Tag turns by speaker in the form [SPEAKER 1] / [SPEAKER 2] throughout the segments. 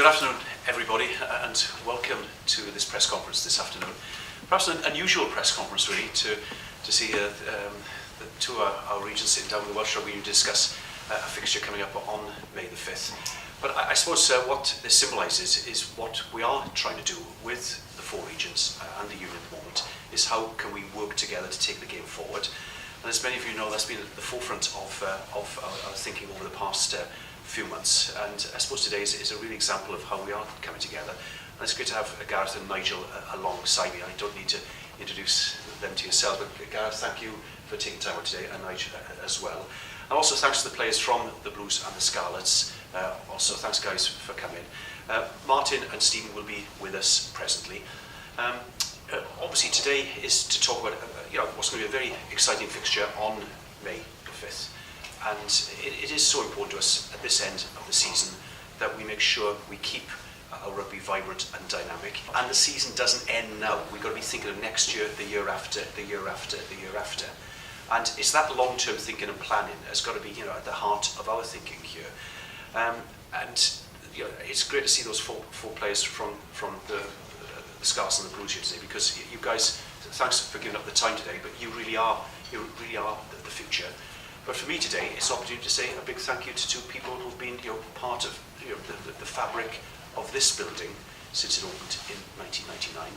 [SPEAKER 1] Good afternoon, everybody, and welcome to this press conference this afternoon. Perhaps an unusual press conference, really, to see the two of our regions sitting down with the Welsh Rugby Union to discuss a fixture coming up on May the 5th. But I suppose what this symbolises is what we are trying to do with the four regions and the union at the moment, is how can we work together to take the game forward. And as many of you know, that's been at the forefront of our thinking over the past few months, and I suppose today is a real example of how we are coming together. And it's great to have Gareth and Nigel alongside me. I don't need to introduce them to yourself, but Gareth, thank you for taking time out today, and Nigel as well. And also thanks to the players from the Blues and the Scarlets. Also thanks guys for coming. Martin and Stephen will be with us presently. Obviously today is to talk about what's going to be a very exciting fixture on May the 5th. And it is so important to us at this end of the season that we make sure we keep our rugby vibrant and dynamic. And the season doesn't end now. We've got to be thinking of next year, the year after, the year after, the year after. And it's that long-term thinking and planning has got to be at the heart of our thinking here. It's great to see those four players from the Scarlets and the Blues here today, because you guys, thanks for giving up the time today, but you really are the future. But for me today, it's an opportunity to say a big thank you to two people who've been part of the fabric of this building since it opened in 1999.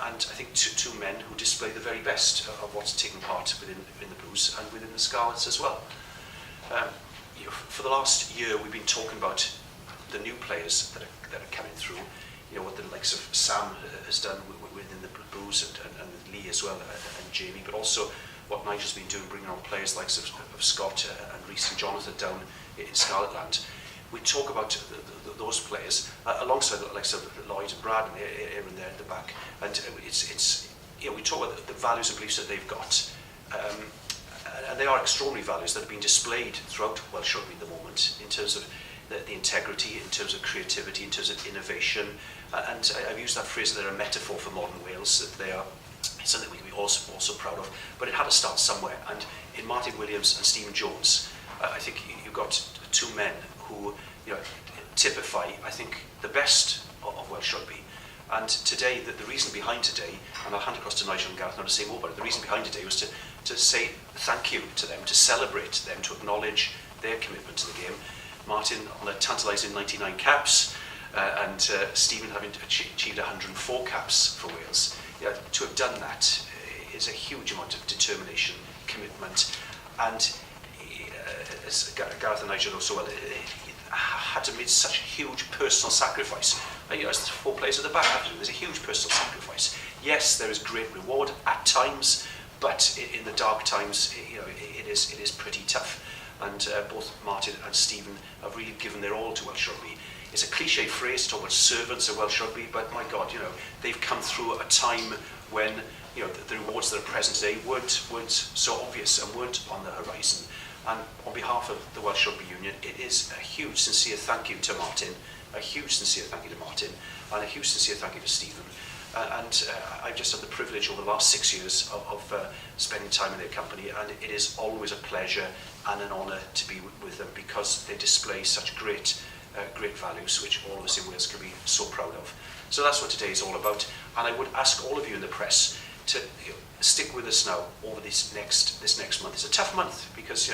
[SPEAKER 1] And I think two men who display the very best of what's taken part in the Blues and within the Scarlets as well. For the last year, we've been talking about the new players that are coming through. What the likes of Sam has done within the Blues and Lee as well, and Jamie, but also what Nigel's been doing, bringing on players like of Scott and Reece and Jonathan down in Scarlet Land. We talk about those players alongside the likes of Lloyd and Brad and Aaron there at the back, and we talk about the values and beliefs that they've got, and they are extraordinary values that have been displayed throughout Welsh Rugby at the moment in terms of the integrity, in terms of creativity, in terms of innovation, and I've used that phrase that they're a metaphor for modern Wales, that they are something we can be also proud of, but it had to start somewhere. And in Martin Williams and Stephen Jones, I think you've got two men who typify, I think, the best of Welsh Rugby. And today, the reason behind today, and I'll hand across to Nigel and Gareth now to say more about it, the reason behind today was to say thank you to them, to celebrate them, to acknowledge their commitment to the game. Martin on a tantalising 99 caps, and Stephen having achieved 104 caps for Wales. To have done that is a huge amount of determination, commitment, and as Gareth and Nigel know so well, had to make such a huge personal sacrifice. As the four players at the back have to do, there's a huge personal sacrifice. Yes, there is great reward at times, but in the dark times, it is pretty tough. And both Martin and Stephen have really given their all to Welsh Rugby. It's a cliche phrase to talk about servants of Welsh Rugby, but my God, they've come through a time when the rewards that are present today weren't so obvious and weren't on the horizon. And on behalf of the Welsh Rugby Union, it is a huge, sincere thank you to Martin, a huge, sincere thank you to Martin, and a huge, sincere thank you to Stephen. I've just had the privilege over the last 6 years of spending time in their company, and it is always a pleasure and an honour to be with them, because they display such great values which all of us in Wales can be so proud of. So that's what today is all about, and I would ask all of you in the press to stick with us now over this next month. It's a tough month because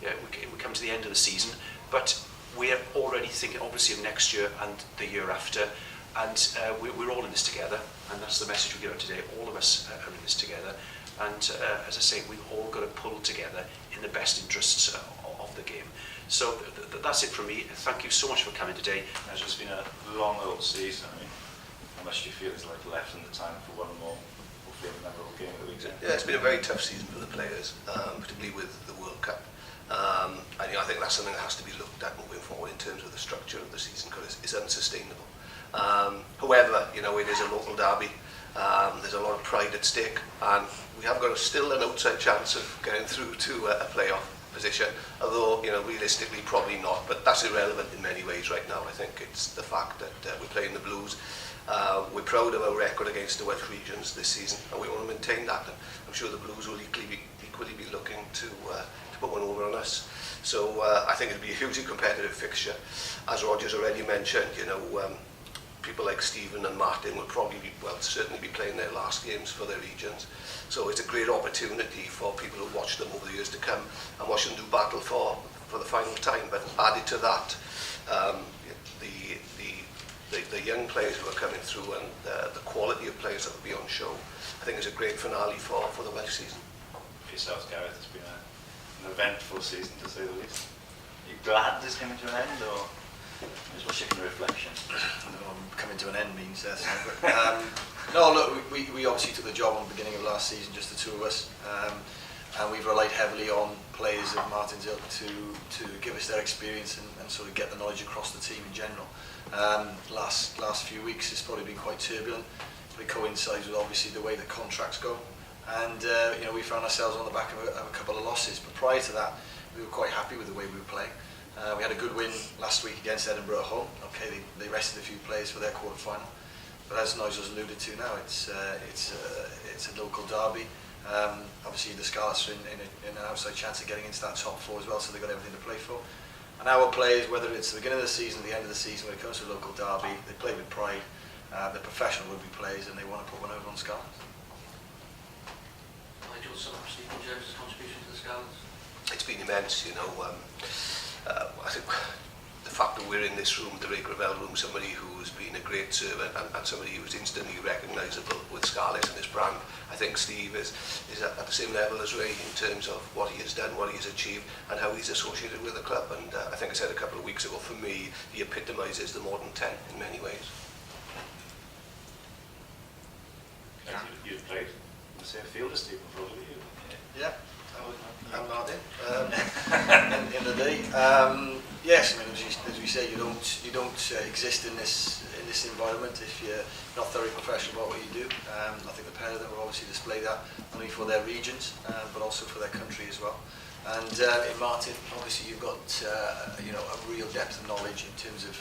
[SPEAKER 1] we come to the end of the season, but we're already thinking obviously of next year and the year after, and we're all in this together, and that's the message we give out today. All of us are in this together, and as I say, we've all got to pull together in the best interests of the game. So that's it from me. Thank you so much for coming today.
[SPEAKER 2] It's just been a long old season. I mean, how much do you feel is left in the time for one more, hopefully a memorable game of the weekend?
[SPEAKER 3] Yeah, it's been a very tough season for the players, particularly with the World Cup. I think that's something that has to be looked at moving forward in terms of the structure of the season, because it's unsustainable. However, it is a local derby. There's a lot of pride at stake, and we have got still an outside chance of getting through to a playoff position, although realistically probably not, but that's irrelevant in many ways right now. I think it's the fact that we're playing the Blues, We're proud of our record against the Welsh regions this season, and we want to maintain that. And I'm sure the Blues will equally be looking to put one over on us. So I think it'll be a hugely competitive fixture. As Roger's already mentioned, you know, people like Stephen and Martin will probably be, well, certainly be playing their last games for their regions. So it's a great opportunity for people who watch them over the years to come and watch them do battle for the final time. But added to that, the young players who are coming through and the quality of players that will be on show, I think is a great finale for the Welsh season.
[SPEAKER 2] For yourself, Gareth, it's been an eventful season to say the least. Are you glad this came to an end, or just what's your reflection?
[SPEAKER 4] Coming to an end means that. No, look, we obviously took the job on the beginning of last season, just the two of us, and we've relied heavily on players of Martin's ilk to give us their experience and sort of get the knowledge across the team in general. Last few weeks it's probably been quite turbulent, but it coincides with obviously the way the contracts go, and you know, we found ourselves on the back of a couple of losses. But prior to that, we were quite happy with the way we were playing. We had a good win last week against Edinburgh at home. Okay, they rested a few players for their quarter-final, but as Nigel's alluded to now, it's a local derby. Obviously the Scarlets are in an outside chance of getting into that top four as well, so they've got everything to play for. And our players, whether it's the beginning of the season or the end of the season, when it comes to a local derby, they play with pride. They're professional rugby players and they want to put one over on Scarlets.
[SPEAKER 5] Nigel, sum up Stephen Jones' contribution to the Scarlets?
[SPEAKER 3] It's been immense, you know. I think the fact that we're in this room, the Ray Gravel room, somebody who's been a great servant and somebody who's instantly recognisable with Scarlets and his brand. I think Steve is at the same level as Ray in terms of what he has done, what he has achieved, and how he's associated with the club. And I think I said a couple of weeks ago, for me, he epitomises the modern 10 in many ways.
[SPEAKER 2] You've played in the same field as Stephen for all of you.
[SPEAKER 4] Yeah. I'm Martin. In the day, yes. I mean, as we say, you don't exist in this environment if you're not thoroughly professional about what you do. I think the pair of them will obviously display that not only for their regions, but also for their country as well. And in Martin, obviously, you've got you know, a real depth of knowledge in terms of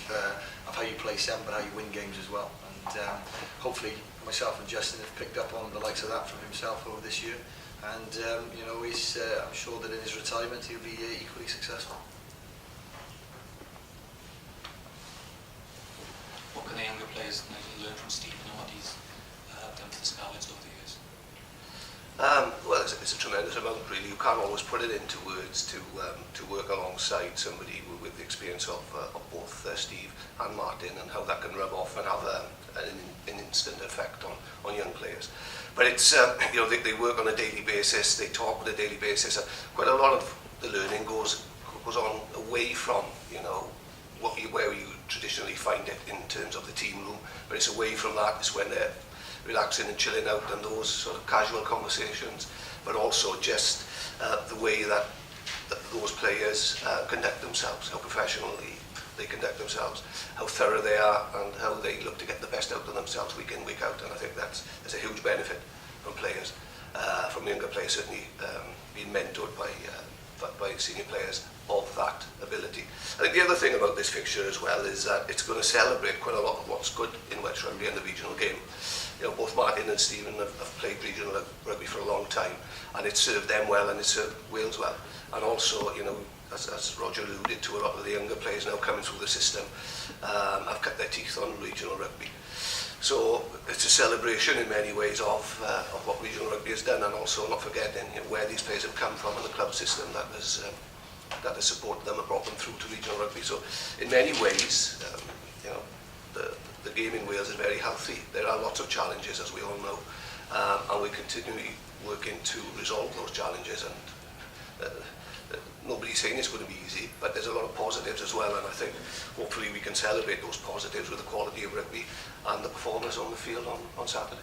[SPEAKER 4] how you play seven, but how you win games as well. And hopefully, myself and Justin have picked up on the likes of that from himself over this year. And you know, I'm sure that in his retirement he'll be equally successful.
[SPEAKER 5] What can the younger players learn from Stephen and what he's done for the Scarlets over the years?
[SPEAKER 3] Well, it's a tremendous amount, really. You can't always put it into words to work alongside somebody with the experience of both Steve and Martin, and how that can rub off and have an instant effect on young players. But it's, you know, they work on a daily basis, they talk on a daily basis, and quite a lot of the learning goes on away from, you know, where you traditionally find it in terms of the team room, but it's away from that. It's when they're relaxing and chilling out and those sort of casual conversations, but also just the way that those players conduct themselves, how professionally they conduct themselves, how thorough they are, and how they look to get the best out of themselves week in, week out. And I think there's a huge benefit from players, from younger players certainly being mentored by senior players of that ability. I think the other thing about this fixture as well is that it's going to celebrate quite a lot of what's good in Welsh rugby and the regional game. You know, both Martin and Stephen have played regional rugby for a long time, and it served them well and it served Wales well. And also, you know, as Roger alluded to, a lot of the younger players now coming through the system have cut their teeth on regional rugby. So it's a celebration in many ways of what regional rugby has done, and also not forgetting, you know, where these players have come from and the club system that has supported them and brought them through to regional rugby. So in many ways, you know, the game in Wales is very healthy. There are lots of challenges, as we all know, and we're continually working to resolve those challenges. And nobody's saying it's going to be easy, but there's a lot of positives as well, and I think hopefully we can celebrate those positives with the quality of rugby and the performance on the field on Saturday.